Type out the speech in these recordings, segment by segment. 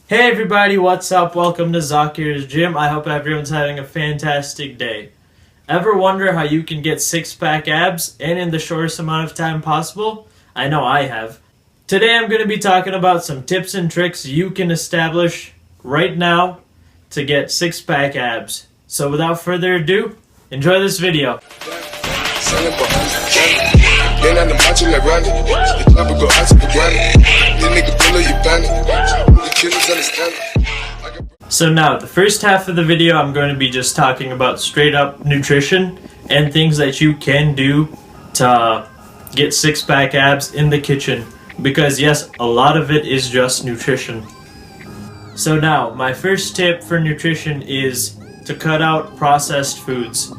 Hey everybody, what's up? Welcome to Zakir's Gym. I hope everyone's having a fantastic day. Ever wonder how you can get six-pack abs and in the shortest amount of time possible? I know I have. Today I'm going to be talking about some tips and tricks you can establish right now to get six-pack abs. So without further ado, enjoy this video. So now, the first half of the video I'm going to be just talking about straight up nutrition and things that you can do to get six-pack abs in the kitchen, because yes, a lot of it is just nutrition. So now, my first tip for nutrition is to cut out processed foods.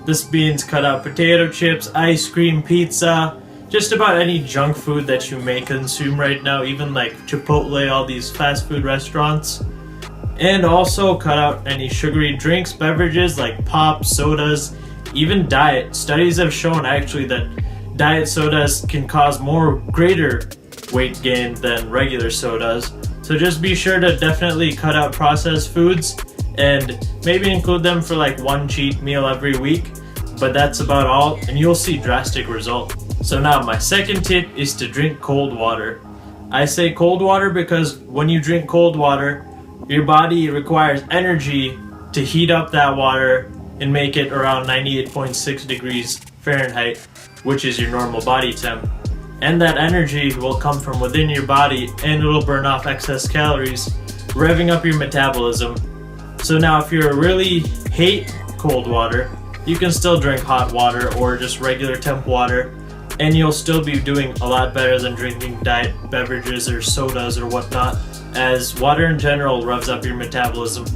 This means cut out potato chips, ice cream, pizza, just about any junk food that you may consume right now, even like Chipotle, all these fast food restaurants. And also cut out any sugary drinks, beverages like pop, sodas, even diet. Studies have shown actually that diet sodas can cause greater weight gain than regular sodas. So just be sure to definitely cut out processed foods and maybe include them for like one cheat meal every week. But that's about all, and you'll see drastic results. So now my second tip is to drink cold water. I say cold water because when you drink cold water, your body requires energy to heat up that water and make it around 98.6 degrees Fahrenheit, which is your normal body temp. And that energy will come from within your body and it'll burn off excess calories, revving up your metabolism. So now if you really hate cold water, you can still drink hot water or just regular temp water, and you'll still be doing a lot better than drinking diet beverages or sodas or whatnot, as water in general revs up your metabolism.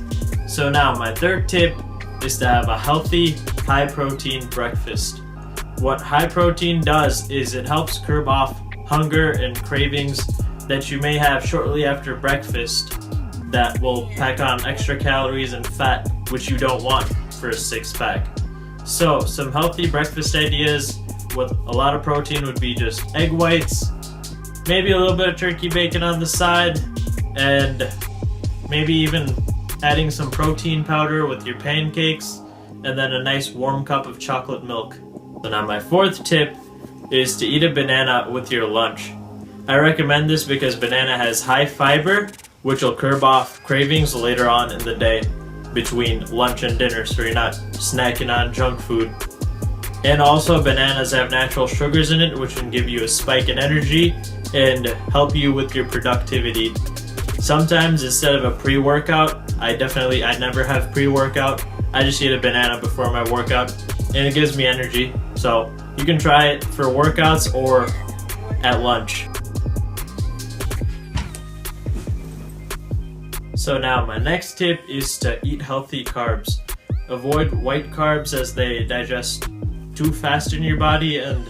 So now my third tip is to have a healthy, high-protein breakfast. What high protein does is it helps curb off hunger and cravings that you may have shortly after breakfast that will pack on extra calories and fat, which you don't want for a six-pack. So some healthy breakfast ideas with a lot of protein would be just egg whites, maybe a little bit of turkey bacon on the side, and maybe even adding some protein powder with your pancakes, and then a nice warm cup of chocolate milk. So now my fourth tip is to eat a banana with your lunch. I recommend this because banana has high fiber, which will curb off cravings later on in the day between lunch and dinner, so you're not snacking on junk food. And also bananas have natural sugars in it, which can give you a spike in energy and help you with your productivity. Sometimes instead of a pre-workout, I never have pre-workout. I just eat a banana before my workout and it gives me energy. So you can try it for workouts or at lunch. So now my next tip is to eat healthy carbs. Avoid white carbs as they digest too fast in your body and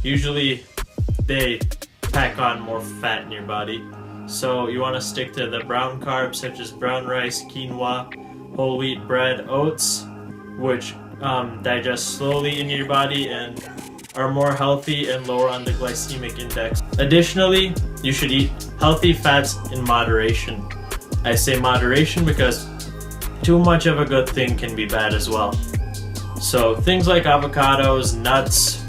usually they pack on more fat in your body. So you want to stick to the brown carbs such as brown rice, quinoa, whole wheat bread, oats, which digest slowly in your body and are more healthy and lower on the glycemic index. Additionally, you should eat healthy fats in moderation. I say moderation because too much of a good thing can be bad as well. So things like avocados, nuts,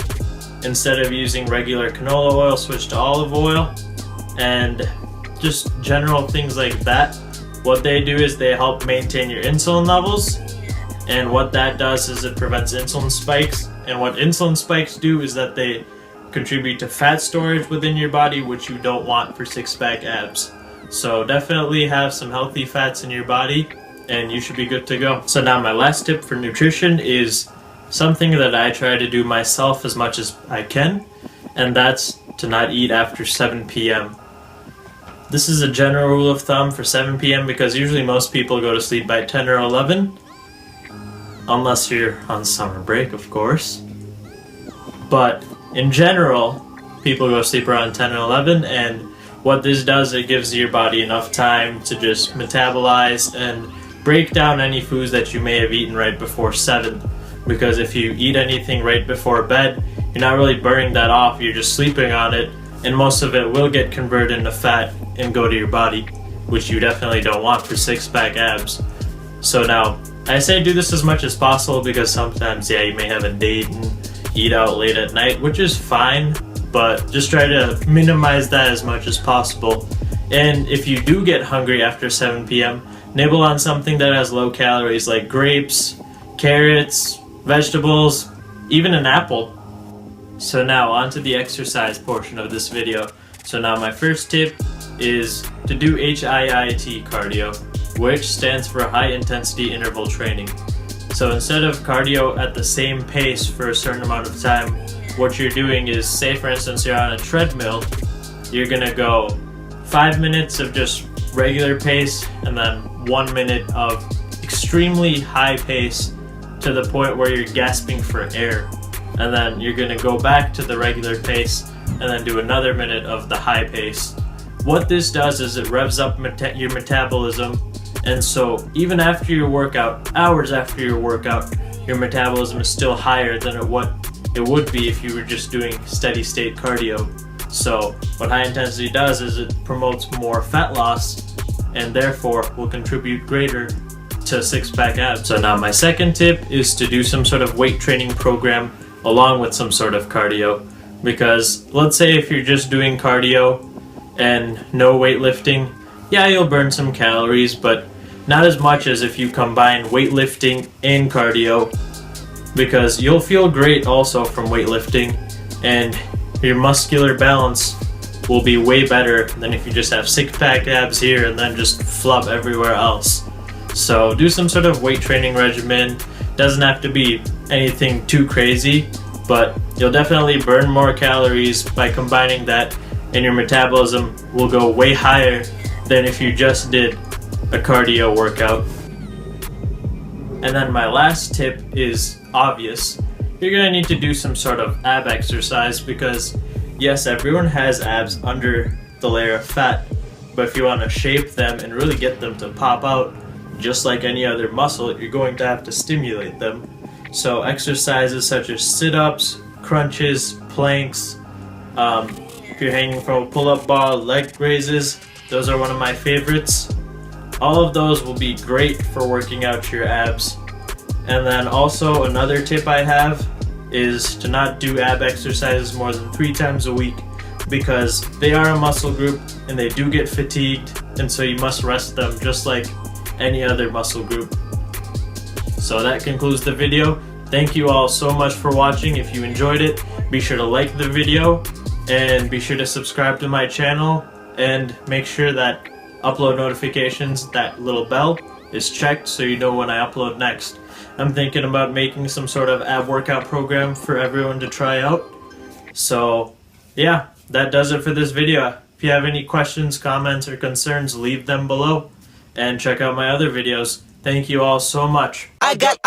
instead of using regular canola oil, switch to olive oil, and just general things like that. What they do is they help maintain your insulin levels, and what that does is it prevents insulin spikes, and what insulin spikes do is that they contribute to fat storage within your body, which you don't want for six-pack abs. So definitely have some healthy fats in your body and you should be good to go. So now my last tip for nutrition is something that I try to do myself as much as I can, and that's to not eat after 7 p.m. This is a general rule of thumb for 7 p.m. because usually most people go to sleep by 10 or 11, unless you're on summer break, of course. But in general, people go to sleep around 10 or 11, and what this does, it gives your body enough time to just metabolize and break down any foods that you may have eaten right before 7. Because if you eat anything right before bed, you're not really burning that off, you're just sleeping on it, and most of it will get converted into fat and go to your body. which you definitely don't want for six-pack abs. So now, I say do this as much as possible because sometimes, yeah, you may have a date and eat out late at night, which is fine, but just try to minimize that as much as possible. And if you do get hungry after 7 p.m., nibble on something that has low calories like grapes, carrots, vegetables, even an apple. So now on to the exercise portion of this video. So now my first tip is to do HIIT cardio, which stands for high intensity interval training. So instead of cardio at the same pace for a certain amount of time, what you're doing is, say for instance you're on a treadmill, you're gonna go 5 minutes of just regular pace and then 1 minute of extremely high pace to the point where you're gasping for air. And then you're gonna go back to the regular pace and then do another minute of the high pace. What this does is it revs up your metabolism, and so even after your workout, hours after your workout, your metabolism is still higher than what it would be if you were just doing steady state cardio. So what high intensity does is it promotes more fat loss and therefore will contribute greater to six-pack abs. So now my second tip is to do some sort of weight training program along with some sort of cardio, because let's say if you're just doing cardio and no weightlifting, yeah, you'll burn some calories, but not as much as if you combine weightlifting and cardio, because you'll feel great also from weightlifting and your muscular balance will be way better than if you just have six-pack abs here and then just flub everywhere else. So do some sort of weight training regimen. Doesn't have to be anything too crazy, but you'll definitely burn more calories by combining that, and your metabolism will go way higher than if you just did a cardio workout. And then my last tip is obvious. You're gonna need to do some sort of ab exercise because yes, everyone has abs under the layer of fat, but if you want to shape them and really get them to pop out just like any other muscle, you're going to have to stimulate them. So exercises such as sit-ups, crunches, planks, if you're hanging from a pull-up bar, leg raises, those are one of my favorites. All of those will be great for working out your abs. And then also another tip I have is to not do ab exercises more than 3 times a week, because they are a muscle group and they do get fatigued, and so you must rest them just like any other muscle group. So that concludes the video. Thank you all so much for watching. If you enjoyed it, be sure to like the video and be sure to subscribe to my channel and make sure that upload notifications, that little bell, is checked so you know when I upload next. I'm thinking about making some sort of ab workout program for everyone to try out. So yeah, that does it for this video. If you have any questions, comments, or concerns, leave them below and check out my other videos. Thank you all so much. I got